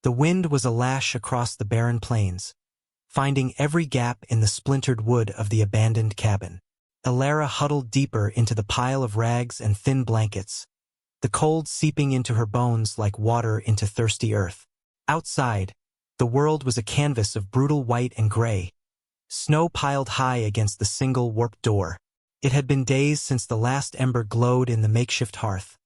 The wind was a lash across the barren plains, finding every gap in the splintered wood of the abandoned cabin. Alara huddled deeper into the pile of rags and thin blankets, the cold seeping into her bones like water into thirsty earth. Outside, the world was a canvas of brutal white and gray, snow piled high against the single warped door. It had been days since the last ember glowed in the makeshift hearth.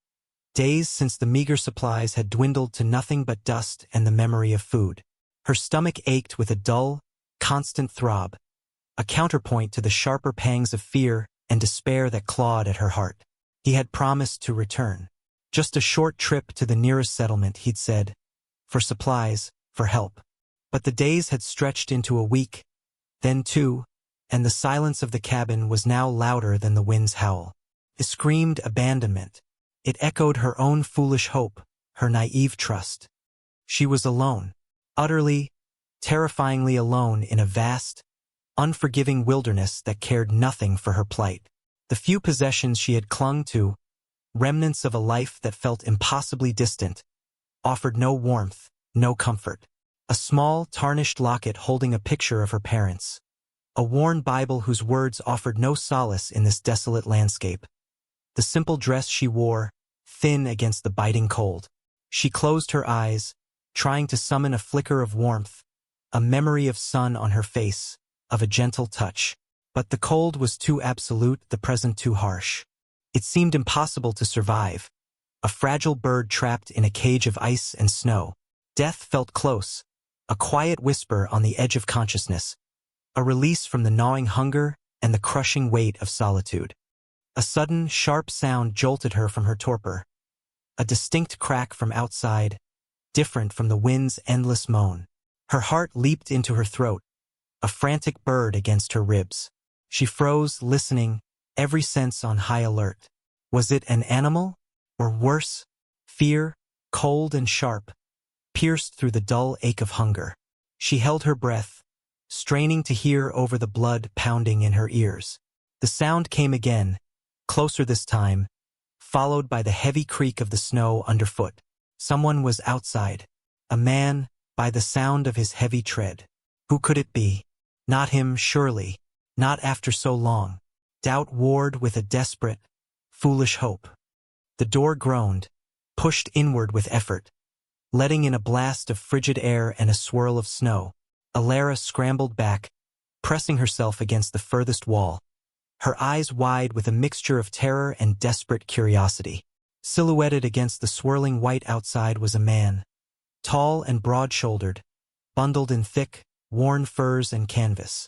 Days since the meager supplies had dwindled to nothing but dust and the memory of food. Her stomach ached with a dull, constant throb, a counterpoint to the sharper pangs of fear and despair that clawed at her heart. He had promised to return. Just a short trip to the nearest settlement, he'd said, for supplies, for help. But the days had stretched into a week, then two, and the silence of the cabin was now louder than the wind's howl. It screamed abandonment. It echoed her own foolish hope, her naive trust. She was alone, utterly, terrifyingly alone in a vast, unforgiving wilderness that cared nothing for her plight. The few possessions she had clung to, remnants of a life that felt impossibly distant, offered no warmth, no comfort. A small, tarnished locket holding a picture of her parents. A worn Bible whose words offered no solace in this desolate landscape. The simple dress she wore, thin against the biting cold. She closed her eyes, trying to summon a flicker of warmth, a memory of sun on her face, of a gentle touch. But the cold was too absolute, the present too harsh. It seemed impossible to survive, a fragile bird trapped in a cage of ice and snow. Death felt close, a quiet whisper on the edge of consciousness, a release from the gnawing hunger and the crushing weight of solitude. A sudden, sharp sound jolted her from her torpor. A distinct crack from outside, different from the wind's endless moan. Her heart leaped into her throat, a frantic bird against her ribs. She froze, listening, every sense on high alert. Was it an animal? Or worse, fear, cold and sharp, pierced through the dull ache of hunger? She held her breath, straining to hear over the blood pounding in her ears. The sound came again, closer this time, followed by the heavy creak of the snow underfoot. Someone was outside. A man, by the sound of his heavy tread. Who could it be? Not him, surely. Not after so long. Doubt warred with a desperate, foolish hope. The door groaned, pushed inward with effort, letting in a blast of frigid air and a swirl of snow. Alara scrambled back, pressing herself against the furthest wall, her eyes wide with a mixture of terror and desperate curiosity. Silhouetted against the swirling white outside was a man, tall and broad-shouldered, bundled in thick, worn furs and canvas.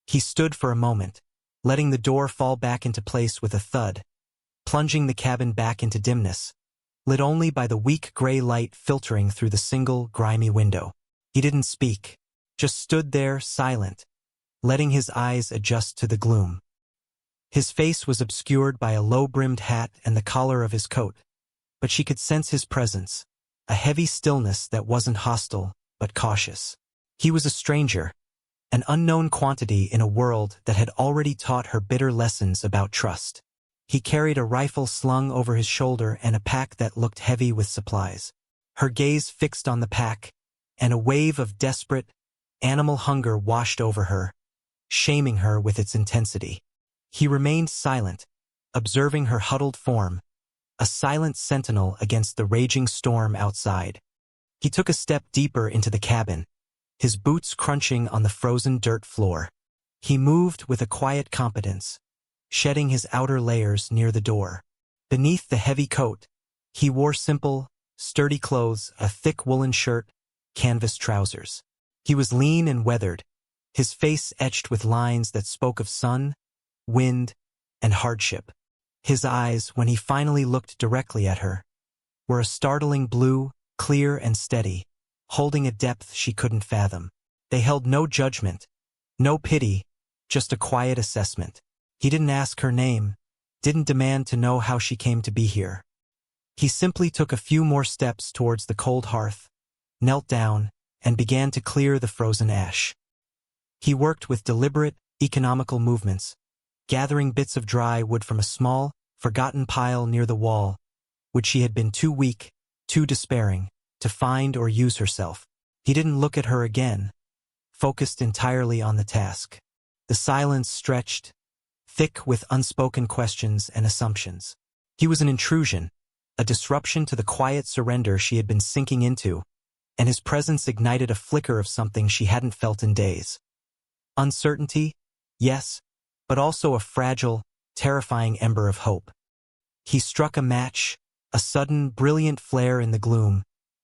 He stood for a moment, letting the door fall back into place with a thud, plunging the cabin back into dimness, lit only by the weak gray light filtering through the single, grimy window. He didn't speak, just stood there, silent, letting his eyes adjust to the gloom. His face was obscured by a low-brimmed hat and the collar of his coat, but she could sense his presence, a heavy stillness that wasn't hostile, but cautious. He was a stranger, an unknown quantity in a world that had already taught her bitter lessons about trust. He carried a rifle slung over his shoulder and a pack that looked heavy with supplies. Her gaze fixed on the pack, and a wave of desperate, animal hunger washed over her, shaming her with its intensity. He remained silent, observing her huddled form, a silent sentinel against the raging storm outside. He took a step deeper into the cabin, his boots crunching on the frozen dirt floor. He moved with a quiet competence, shedding his outer layers near the door. Beneath the heavy coat, he wore simple, sturdy clothes, a thick woolen shirt, canvas trousers. He was lean and weathered, his face etched with lines that spoke of sun, wind, and hardship. His eyes, when he finally looked directly at her, were a startling blue, clear and steady, holding a depth she couldn't fathom. They held no judgment, no pity, just a quiet assessment. He didn't ask her name, didn't demand to know how she came to be here. He simply took a few more steps towards the cold hearth, knelt down, and began to clear the frozen ash. He worked with deliberate, economical movements, gathering bits of dry wood from a small, forgotten pile near the wall, which she had been too weak, too despairing, to find or use herself. He didn't look at her again, focused entirely on the task. The silence stretched, thick with unspoken questions and assumptions. He was an intrusion, a disruption to the quiet surrender she had been sinking into, and his presence ignited a flicker of something she hadn't felt in days. Uncertainty, yes, but also a fragile, terrifying ember of hope. He struck a match, a sudden, brilliant flare in the gloom,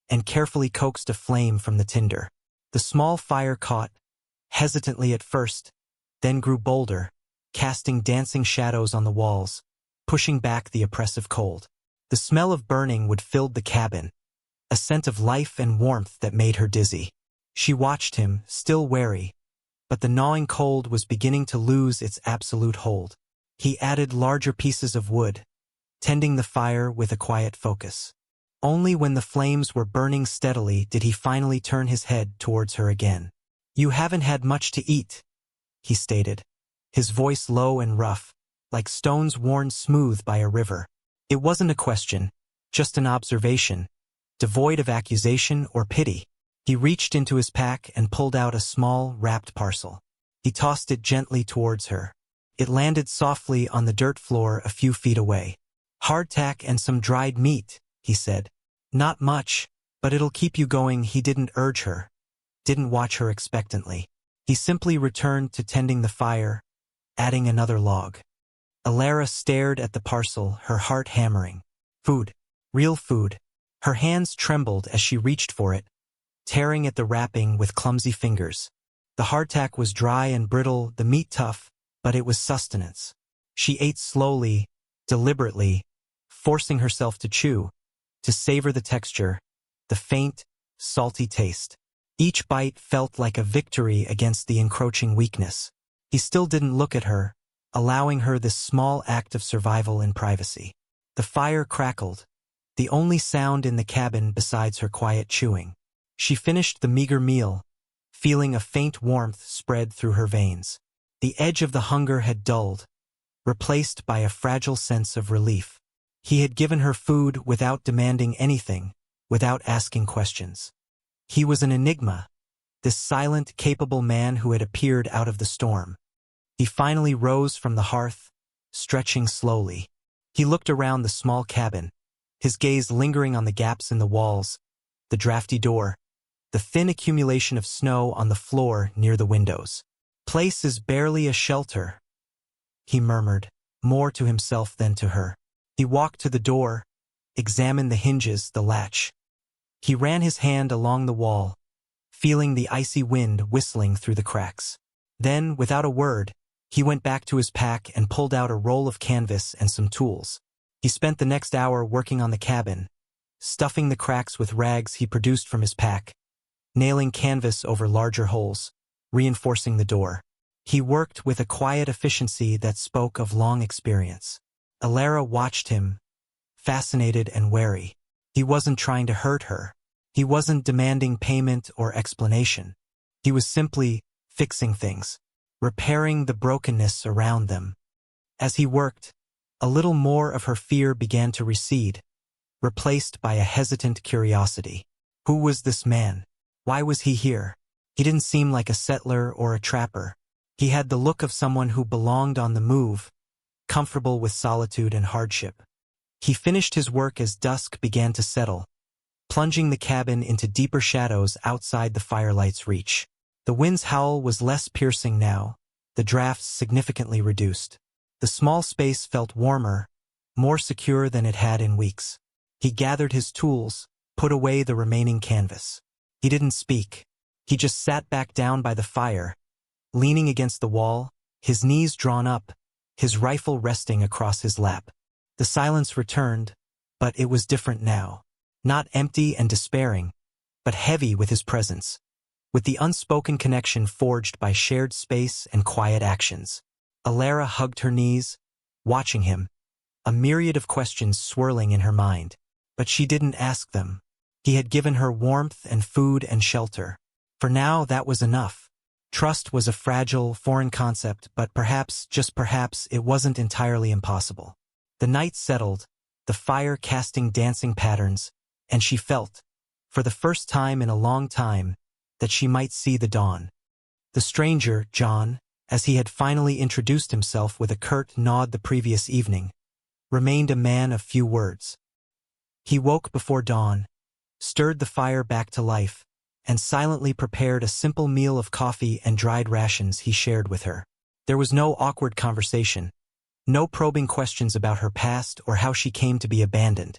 and carefully coaxed a flame from the tinder. The small fire caught, hesitantly at first, then grew bolder, casting dancing shadows on the walls, pushing back the oppressive cold. The smell of burning would fill the cabin, a scent of life and warmth that made her dizzy. She watched him, still wary, but the gnawing cold was beginning to lose its absolute hold. He added larger pieces of wood, tending the fire with a quiet focus. Only when the flames were burning steadily did he finally turn his head towards her again. "You haven't had much to eat," he stated, his voice low and rough, like stones worn smooth by a river. It wasn't a question, just an observation, devoid of accusation or pity. He reached into his pack and pulled out a small, wrapped parcel. He tossed it gently towards her. It landed softly on the dirt floor a few feet away. "Hardtack and some dried meat," he said. "Not much, but it'll keep you going." He didn't urge her, didn't watch her expectantly. He simply returned to tending the fire, adding another log. Alara stared at the parcel, her heart hammering. Food. Real food. Her hands trembled as she reached for it, tearing at the wrapping with clumsy fingers. The hardtack was dry and brittle, the meat tough, but it was sustenance. She ate slowly, deliberately, forcing herself to chew, to savor the texture, the faint, salty taste. Each bite felt like a victory against the encroaching weakness. He still didn't look at her, allowing her this small act of survival in privacy. The fire crackled, the only sound in the cabin besides her quiet chewing. She finished the meager meal, feeling a faint warmth spread through her veins. The edge of the hunger had dulled, replaced by a fragile sense of relief. He had given her food without demanding anything, without asking questions. He was an enigma, this silent, capable man who had appeared out of the storm. He finally rose from the hearth, stretching slowly. He looked around the small cabin, his gaze lingering on the gaps in the walls, the drafty door, the thin accumulation of snow on the floor near the windows. "Place is barely a shelter," he murmured, more to himself than to her. He walked to the door, examined the hinges, the latch. He ran his hand along the wall, feeling the icy wind whistling through the cracks. Then, without a word, he went back to his pack and pulled out a roll of canvas and some tools. He spent the next hour working on the cabin, stuffing the cracks with rags he produced from his pack, nailing canvas over larger holes, reinforcing the door. He worked with a quiet efficiency that spoke of long experience. Alara watched him, fascinated and wary. He wasn't trying to hurt her. He wasn't demanding payment or explanation. He was simply fixing things, repairing the brokenness around them. As he worked, a little more of her fear began to recede, replaced by a hesitant curiosity. Who was this man? Why was he here? He didn't seem like a settler or a trapper. He had the look of someone who belonged on the move, comfortable with solitude and hardship. He finished his work as dusk began to settle, plunging the cabin into deeper shadows outside the firelight's reach. The wind's howl was less piercing now, the drafts significantly reduced. The small space felt warmer, more secure than it had in weeks. He gathered his tools, put away the remaining canvas. He didn't speak. He just sat back down by the fire, leaning against the wall, his knees drawn up, his rifle resting across his lap. The silence returned, but it was different now. Not empty and despairing, but heavy with his presence, with the unspoken connection forged by shared space and quiet actions. Alara hugged her knees, watching him, a myriad of questions swirling in her mind. But she didn't ask them. He had given her warmth and food and shelter. For now, that was enough. Trust was a fragile, foreign concept, but perhaps, just perhaps, it wasn't entirely impossible. The night settled, the fire casting dancing patterns, and she felt, for the first time in a long time, that she might see the dawn. The stranger, John, as he had finally introduced himself with a curt nod the previous evening, remained a man of few words. He woke before dawn, stirred the fire back to life, and silently prepared a simple meal of coffee and dried rations he shared with her. There was no awkward conversation, no probing questions about her past or how she came to be abandoned.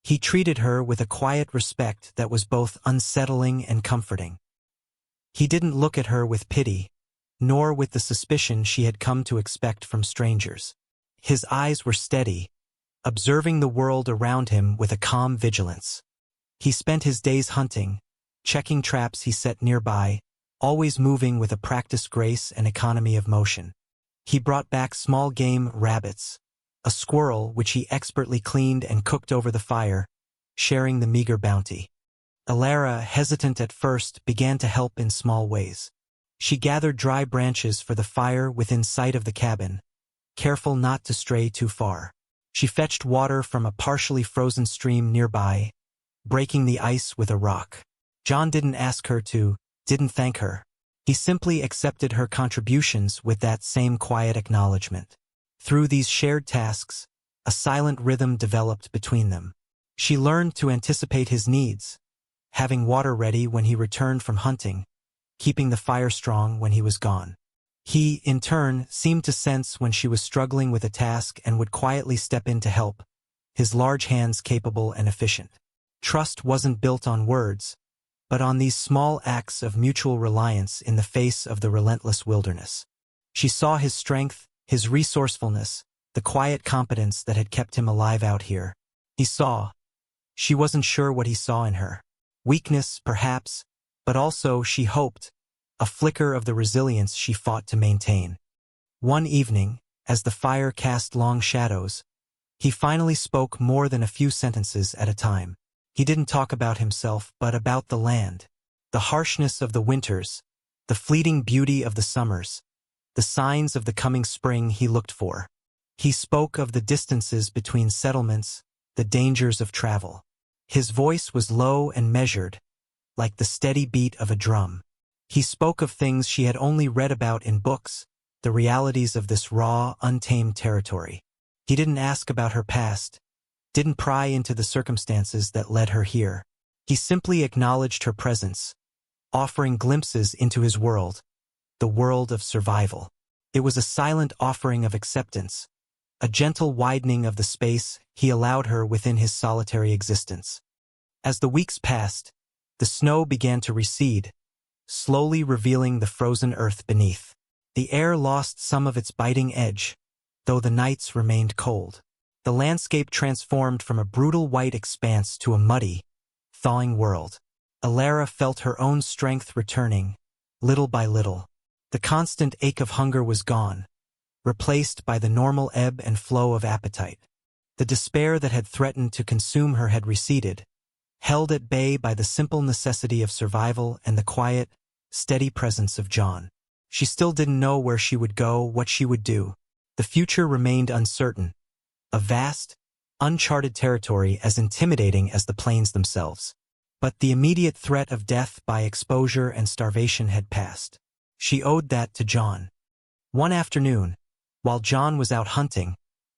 He treated her with a quiet respect that was both unsettling and comforting. He didn't look at her with pity, nor with the suspicion she had come to expect from strangers. His eyes were steady, observing the world around him with a calm vigilance. He spent his days hunting, checking traps he set nearby, always moving with a practiced grace and economy of motion. He brought back small game rabbits, a squirrel which he expertly cleaned and cooked over the fire, sharing the meager bounty. Alara, hesitant at first, began to help in small ways. She gathered dry branches for the fire within sight of the cabin, careful not to stray too far. She fetched water from a partially frozen stream nearby, breaking the ice with a rock. John didn't ask her to, didn't thank her. He simply accepted her contributions with that same quiet acknowledgement. Through these shared tasks, a silent rhythm developed between them. She learned to anticipate his needs, having water ready when he returned from hunting, keeping the fire strong when he was gone. He, in turn, seemed to sense when she was struggling with a task and would quietly step in to help, his large hands capable and efficient. Trust wasn't built on words, but on these small acts of mutual reliance in the face of the relentless wilderness. She saw his strength, his resourcefulness, the quiet competence that had kept him alive out here. He saw. She wasn't sure what he saw in her. Weakness, perhaps, but also, she hoped, a flicker of the resilience she fought to maintain. One evening, as the fire cast long shadows, he finally spoke more than a few sentences at a time. He didn't talk about himself, but about the land, the harshness of the winters, the fleeting beauty of the summers, the signs of the coming spring he looked for. He spoke of the distances between settlements, the dangers of travel. His voice was low and measured, like the steady beat of a drum. He spoke of things she had only read about in books, the realities of this raw, untamed territory. He didn't ask about her past, didn't pry into the circumstances that led her here. He simply acknowledged her presence, offering glimpses into his world, the world of survival. It was a silent offering of acceptance, a gentle widening of the space he allowed her within his solitary existence. As the weeks passed, the snow began to recede, slowly revealing the frozen earth beneath. The air lost some of its biting edge, though the nights remained cold. The landscape transformed from a brutal white expanse to a muddy, thawing world. Alara felt her own strength returning, little by little. The constant ache of hunger was gone, replaced by the normal ebb and flow of appetite. The despair that had threatened to consume her had receded, held at bay by the simple necessity of survival and the quiet, steady presence of John. She still didn't know where she would go, what she would do. The future remained uncertain, a vast, uncharted territory as intimidating as the plains themselves. But the immediate threat of death by exposure and starvation had passed. She owed that to John. One afternoon, while John was out hunting,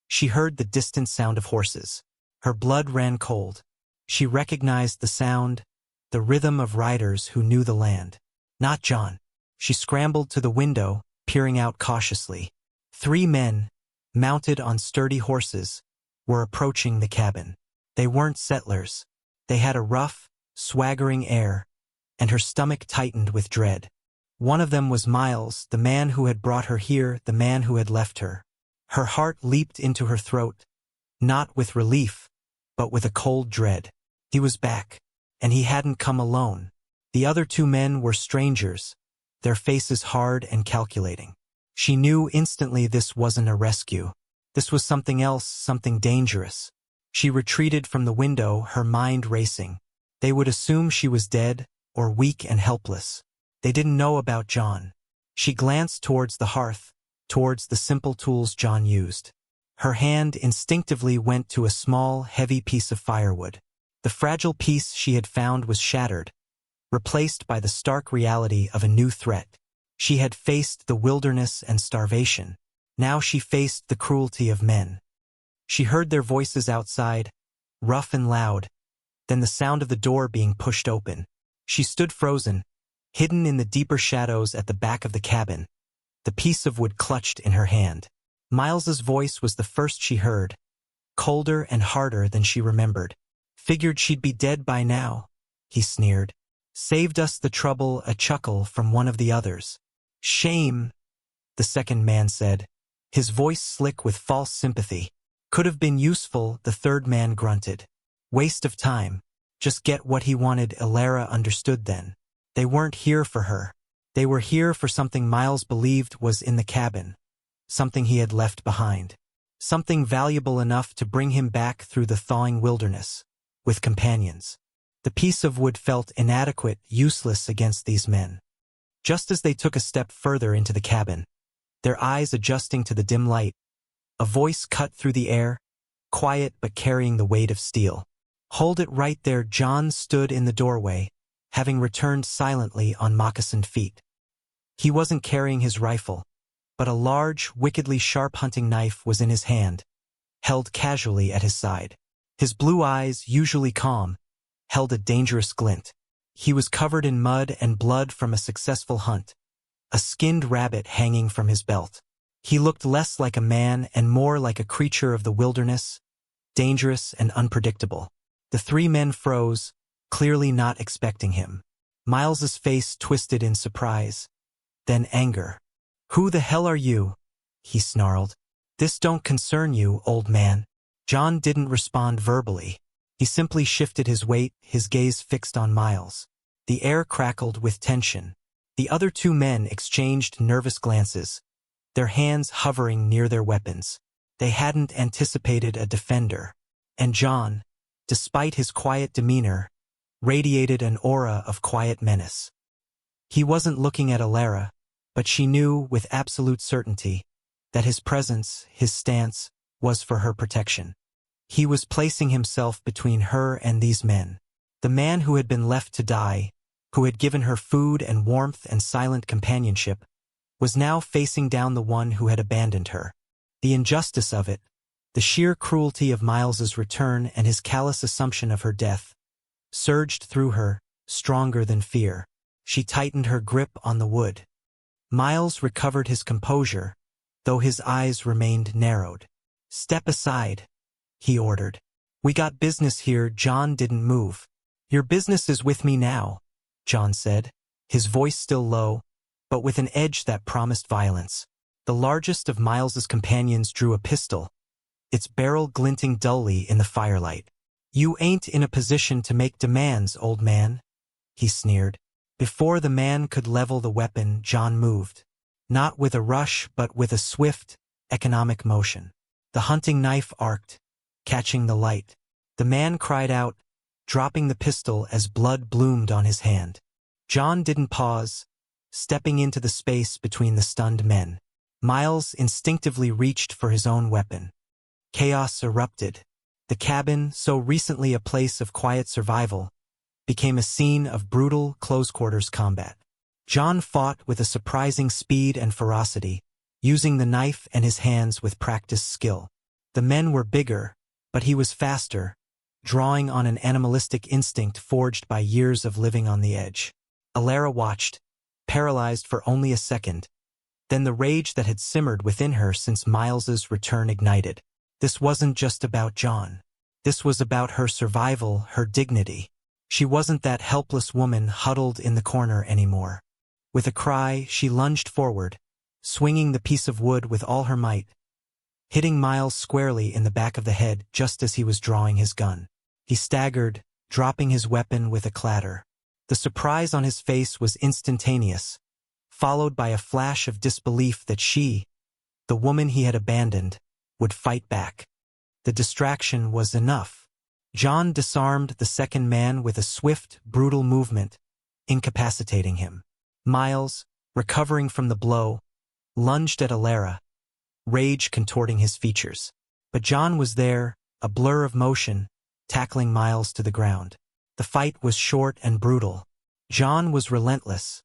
she heard the distant sound of horses. Her blood ran cold. She recognized the sound, the rhythm of riders who knew the land. Not John. She scrambled to the window, peering out cautiously. 3 men, mounted on sturdy horses, were approaching the cabin. They weren't settlers. They had a rough, swaggering air, and her stomach tightened with dread. One of them was Miles, the man who had brought her here, the man who had left her. Her heart leaped into her throat, not with relief, but with a cold dread. He was back, and he hadn't come alone. The other 2 men were strangers, their faces hard and calculating. She knew instantly this wasn't a rescue. This was something else, something dangerous. She retreated from the window, her mind racing. They would assume she was dead or weak and helpless. They didn't know about John. She glanced towards the hearth, towards the simple tools John used. Her hand instinctively went to a small, heavy piece of firewood. The fragile peace she had found was shattered, replaced by the stark reality of a new threat. She had faced the wilderness and starvation. Now she faced the cruelty of men. She heard their voices outside, rough and loud, then the sound of the door being pushed open. She stood frozen, hidden in the deeper shadows at the back of the cabin, the piece of wood clutched in her hand. Miles's voice was the first she heard, colder and harder than she remembered. "Figured she'd be dead by now," he sneered. "Saved us the trouble," a chuckle from one of the others. "Shame," the second man said, his voice slick with false sympathy. "Could have been useful," the third man grunted. "Waste of time. Just get what he wanted." Alara understood then. They weren't here for her. They were here for something Miles believed was in the cabin, something he had left behind, something valuable enough to bring him back through the thawing wilderness, with companions. The piece of wood felt inadequate, useless against these men. Just as they took a step further into the cabin, their eyes adjusting to the dim light, a voice cut through the air, quiet but carrying the weight of steel. "Hold it right there." John stood in the doorway, having returned silently on moccasined feet. He wasn't carrying his rifle, but a large, wickedly sharp hunting knife was in his hand, held casually at his side. His blue eyes, usually calm, held a dangerous glint. He was covered in mud and blood from a successful hunt, a skinned rabbit hanging from his belt. He looked less like a man and more like a creature of the wilderness, dangerous and unpredictable. The three men froze, clearly not expecting him. Miles's face twisted in surprise, then anger. "Who the hell are you?" he snarled. "This don't concern you, old man." John didn't respond verbally. He simply shifted his weight, his gaze fixed on Miles. The air crackled with tension. The other two men exchanged nervous glances, their hands hovering near their weapons. They hadn't anticipated a defender. And John, despite his quiet demeanor, radiated an aura of quiet menace. He wasn't looking at Alara, but she knew with absolute certainty that his presence, his stance, was for her protection. He was placing himself between her and these men. The man who had been left to die, who had given her food and warmth and silent companionship, was now facing down the one who had abandoned her. The injustice of it, the sheer cruelty of Miles's return and his callous assumption of her death, surged through her, stronger than fear. She tightened her grip on the wood. Miles recovered his composure, though his eyes remained narrowed. "Step aside," he ordered. "We got business here." John didn't move. "Your business is with me now," John said, his voice still low, but with an edge that promised violence. The largest of Miles's companions drew a pistol, its barrel glinting dully in the firelight. "You ain't in a position to make demands, old man," he sneered. Before the man could level the weapon, John moved. Not with a rush, but with a swift, economic motion. The hunting knife arced, catching the light. The man cried out, dropping the pistol as blood bloomed on his hand. John didn't pause, stepping into the space between the stunned men. Miles instinctively reached for his own weapon. Chaos erupted. The cabin, so recently a place of quiet survival, became a scene of brutal, close-quarters combat. John fought with a surprising speed and ferocity, using the knife and his hands with practiced skill. The men were bigger, but he was faster, drawing on an animalistic instinct forged by years of living on the edge. Alara watched, paralyzed for only a second. Then the rage that had simmered within her since Miles's return ignited. This wasn't just about John. This was about her survival, her dignity. She wasn't that helpless woman huddled in the corner anymore. With a cry, she lunged forward, swinging the piece of wood with all her might, hitting Miles squarely in the back of the head just as he was drawing his gun. He staggered, dropping his weapon with a clatter. The surprise on his face was instantaneous, followed by a flash of disbelief that she, the woman he had abandoned, would fight back. The distraction was enough. John disarmed the second man with a swift, brutal movement, incapacitating him. Miles, recovering from the blow, lunged at Alara, rage contorting his features. But John was there, a blur of motion, tackling Miles to the ground. The fight was short and brutal. John was relentless,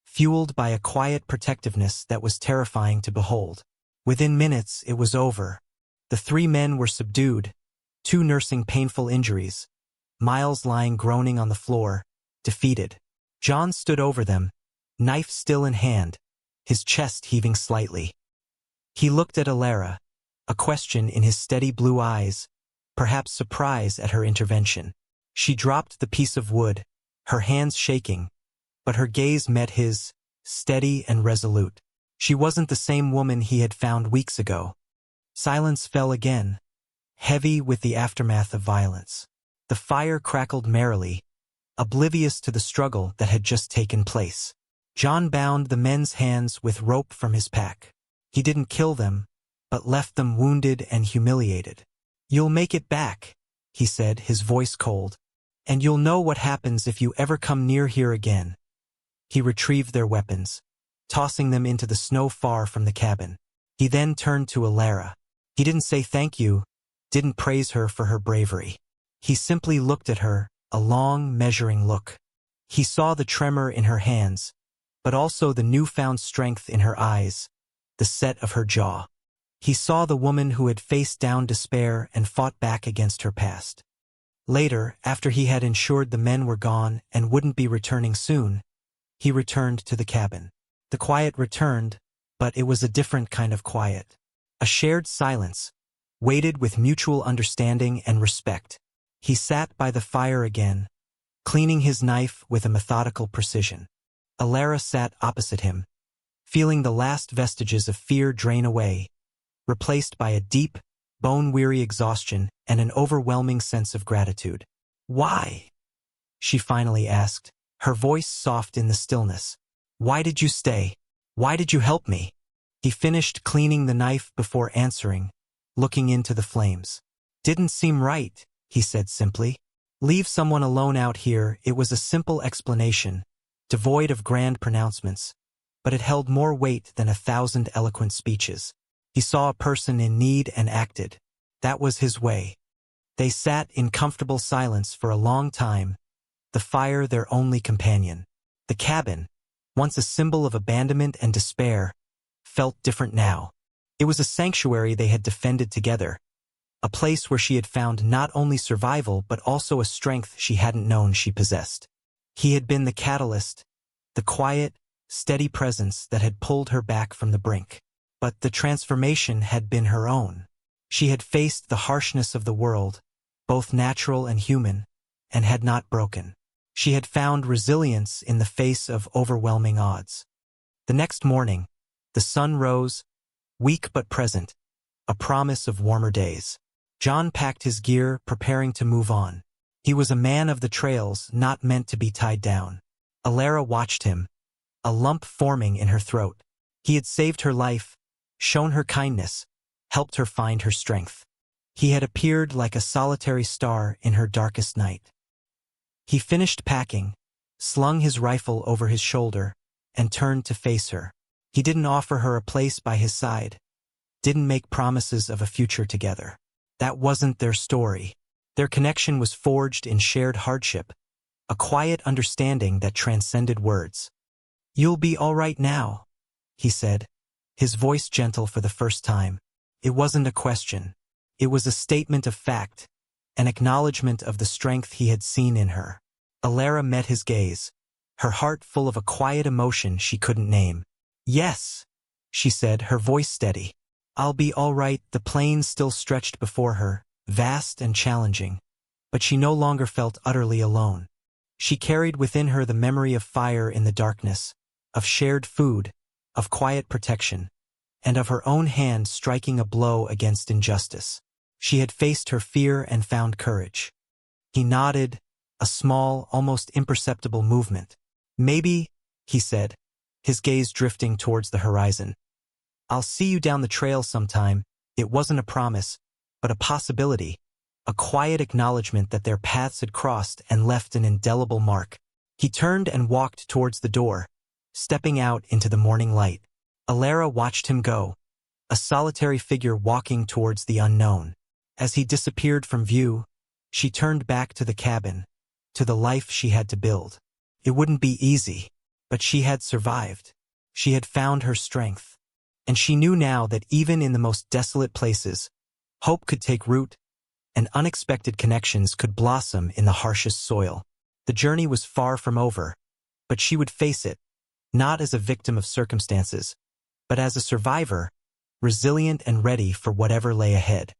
fueled by a quiet protectiveness that was terrifying to behold. Within minutes, it was over. The three men were subdued, two nursing painful injuries, Miles lying groaning on the floor, defeated. John stood over them, knife still in hand, his chest heaving slightly. He looked at Alara, a question in his steady blue eyes, perhaps surprise at her intervention. She dropped the piece of wood, her hands shaking, but her gaze met his, steady and resolute. She wasn't the same woman he had found weeks ago. Silence fell again, heavy with the aftermath of violence. The fire crackled merrily, oblivious to the struggle that had just taken place. John bound the men's hands with rope from his pack. He didn't kill them, but left them wounded and humiliated. "You'll make it back," he said, his voice cold. "And you'll know what happens if you ever come near here again." He retrieved their weapons, tossing them into the snow far from the cabin. He then turned to Alara. He didn't say thank you, didn't praise her for her bravery. He simply looked at her, a long, measuring look. He saw the tremor in her hands, but also the newfound strength in her eyes, the set of her jaw. He saw the woman who had faced down despair and fought back against her past. Later, after he had ensured the men were gone and wouldn't be returning soon, he returned to the cabin. The quiet returned, but it was a different kind of quiet. A shared silence, weighted with mutual understanding and respect. He sat by the fire again, cleaning his knife with a methodical precision. Alara sat opposite him, feeling the last vestiges of fear drain away, replaced by a deep, bone-weary exhaustion and an overwhelming sense of gratitude. "Why?" she finally asked, her voice soft in the stillness. "Why did you stay? Why did you help me?" He finished cleaning the knife before answering, looking into the flames. "Didn't seem right," he said simply. "Leave someone alone out here." It was a simple explanation, devoid of grand pronouncements, but it held more weight than 1,000 eloquent speeches. He saw a person in need and acted. That was his way. They sat in comfortable silence for a long time, the fire their only companion. The cabin, once a symbol of abandonment and despair, felt different now. It was a sanctuary they had defended together, a place where she had found not only survival but also a strength she hadn't known she possessed. He had been the catalyst, the quiet, steady presence that had pulled her back from the brink. But the transformation had been her own. She had faced the harshness of the world, both natural and human, and had not broken. She had found resilience in the face of overwhelming odds. The next morning, the sun rose, weak but present, a promise of warmer days. John packed his gear, preparing to move on. He was a man of the trails, not meant to be tied down. Alara watched him, a lump forming in her throat. He had saved her life, shown her kindness, helped her find her strength. He had appeared like a solitary star in her darkest night. He finished packing, slung his rifle over his shoulder, and turned to face her. He didn't offer her a place by his side, didn't make promises of a future together. That wasn't their story. Their connection was forged in shared hardship, a quiet understanding that transcended words. "You'll be all right now," he said, his voice gentle for the first time. It wasn't a question. It was a statement of fact, an acknowledgement of the strength he had seen in her. Alara met his gaze, her heart full of a quiet emotion she couldn't name. "Yes," she said, her voice steady. "I'll be all right." The plain still stretched before her, vast and challenging, but she no longer felt utterly alone. She carried within her the memory of fire in the darkness, of shared food, of quiet protection, and of her own hand striking a blow against injustice. She had faced her fear and found courage. He nodded, a small, almost imperceptible movement. "Maybe," he said, his gaze drifting towards the horizon. "I'll see you down the trail sometime." It wasn't a promise, but a possibility, a quiet acknowledgement that their paths had crossed and left an indelible mark. He turned and walked towards the door, stepping out into the morning light. Alara watched him go, a solitary figure walking towards the unknown. As he disappeared from view, She turned back to the cabin, to the life she had to build. It wouldn't be easy, but she had survived. She had found her strength. And she knew now that even in the most desolate places, hope could take root, and unexpected connections could blossom in the harshest soil. The journey was far from over, but she would face it, not as a victim of circumstances, but as a survivor, resilient and ready for whatever lay ahead.